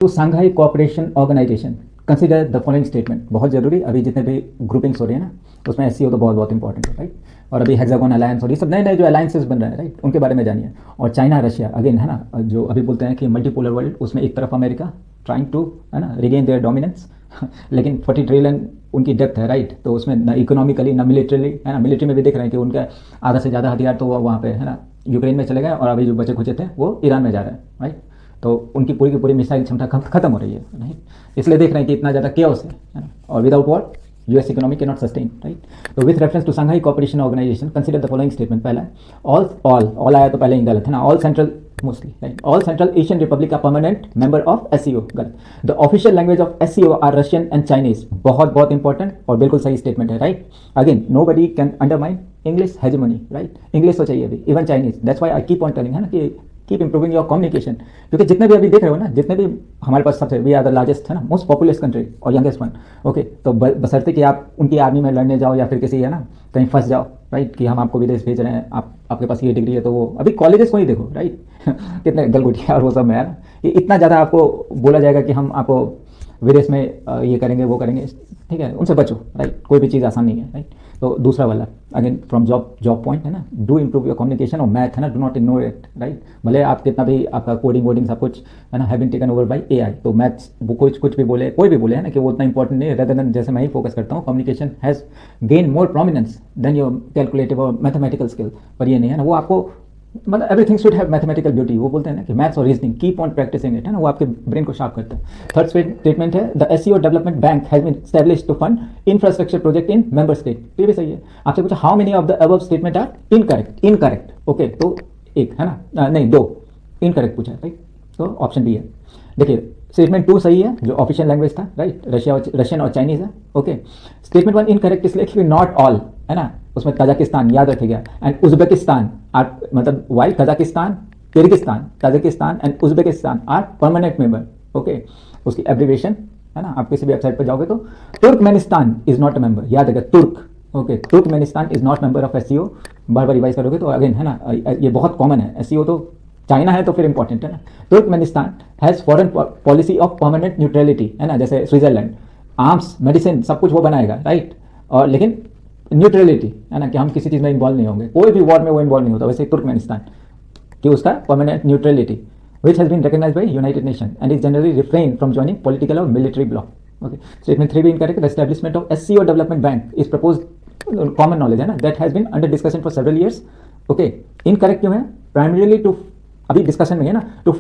तो Shanghai cooperation organisation consider the following statement, बहुत जरूरी। अभी जितने भी ग्रुपिंग्स हो रही है ना उसमें एससीओ तो बहुत बहुत इंपॉर्टेंट है, राइट। और अभी हेक्सागोन अलायंस और ये सब नए नए जो अलायंसेस बन रहे हैं, राइट, उनके बारे में जानिए। और चाइना रशिया अगेन है ना, जो अभी बोलते हैं कि मल्टीपोलर वर्ल्ड, उसमें एक तरफ अमेरिका ट्राइंग टू है ना रिगेन देयर डोमिनेंस लेकिन 40 ट्रिलियन उनकी डेप्थ है, राइट। तो उसमें ना इकोनॉमिकली ना मिलिट्रली है ना, मिलिट्री में भी देख रहे हैं कि उनका आधा से ज़्यादा हथियार तो वहाँ पे है ना यूक्रेन में चले गए, और अभी जो बचे खुचे थे वो ईरान में जा रहे हैं, राइट। तो उनकी पूरी की पूरी मिसाइल क्षमता खत्म हो रही है, राइट। इसलिए देख रहे हैं कि इतना ज़्यादा केओस है ना, और without war US economy can not sustain, right. तो with reference to Shanghai cooperation organisation consider the following statement. पहला ऑल आया तो पहले ही गलत है ना, all central mostly, right. All central Asian republic का परमानेंट मेंबर ऑफ एससीओ, गलत। The official language of SCO are Russian and Chinese, बहुत बहुत इंपॉर्टेंट और बिल्कुल सही स्टेटमेंट है, right. Again nobody can undermine English hegemony, right. English तो चाहिए अभी, even Chinese. That's why I keep on telling है ना कि कीप इंप्रूविंग योर कम्युनिकेशन, क्योंकि जितने भी अभी देख रहे हो ना, जितने भी हमारे पास सबसे, वी आर द लार्जेस्ट है ना, मोस्ट पॉपुलस कंट्री और यंगेस्ट वन, ओके। तो बशर्ते कि आप उनकी आर्मी में लड़ने जाओ या फिर किसी है ना कहीं फंस जाओ, राइट, कि हम आपको विदेश भेज रहे हैं, आपके पास ये डिग्री है, तो वो अभी कॉलेजेस को ही देखो, राइट कितने गलगुटिया और वो सब में है ना, ये इतना ज़्यादा आपको बोला जाएगा कि हम आपको विदेश में ये करेंगे वो करेंगे, ठीक है, उनसे बचो, राइट। कोई भी चीज़ आसान नहीं है, राइट। तो दूसरा वाला अगेन फ्रॉम जॉब पॉइंट है ना, डू इंप्रूव योर कम्युनिकेशन और मैथ है ना, do not ignore it, right. भले आप कितना भी आपका कोडिंग वोडिंग सब कुछ है ना have been taken over by AI, तो मैथ्स कुछ भी बोले, कोई भी बोले है ना कि वो उतना इंपॉर्टेंट नहीं है, रेदर देन जैसे मैं ही फोकस करता हूँ, communication has gain more prominence than your calculative और मैथमेटिकल स्किल। पर ये नहीं है ना, वो आपको मतलब everything should have mathematical beauty, वो बोलते हैं ना कि मैथ्स और reasoning keep on practising it है ना, वो आपके ब्रेन को शार्प करता है। थर्ड स्टेटमेंट है the SCO development bank has been established to fund infrastructure project in member state. ये भी सही है। आपसे पूछा how many of the above statement are incorrect, okay. तो एक है ना, नहीं दो इनकरेक्ट पूछा है, राइट। तो ऑप्शन बी है। देखिए स्टेटमेंट 2 सही है, जो ऑफिशियल लैंग्वेज था, राइट, रशियन और चाइनीज है, ओके। स्टेटमेंट 1 इनकरेक्ट इसलिए कि नॉट ऑल है ना, उसमें तजाकिस्तान याद रखिएगा एंड उज्बेकिस्तान आर, मतलब while Kazakhstan, Kyrgyzstan, Tajikistan and Uzbekistan are permanent member, okay. उसकी एब्रिविएशन है ना, आप किसी भी वेबसाइट पर जाओगे तो Turkmenistan is not a member, याद रखिएगा Turk, okay. Turkmenistan is not member of SCO, बार बार रिवाइज करोगे तो अगेन है ना, ये बहुत कॉमन है। एससीओ तो चाइना है तो फिर इंपॉर्टेंट है ना। Turkmenistan has foreign policy of permanent neutrality है ना, जैसे स्विट्जरलैंड, आर्म्स मेडिसिन सब कुछ वो बनाएगा, राइट। और लेकिन न्यूट्रलिटी है ना, कि हम किसी चीज़ में इन्वॉल्व नहीं होंगे, कोई भी वॉर में वो इन्वॉल्व नहीं होता। वैसे तुर्कमेनिस्तान कि उसका permanent neutrality which has been recognised by United Nation and is generally refrain from joining political और मिलिट्री ब्लॉक, ओके। स्टेटमेंट 3 भी incorrect. The establishment of SCO development bank is proposed, common knowledge है ना, that has been under discussion for several years, okay. Incorrect क्यों है? Primarily to, अभी discussion में है ना, टू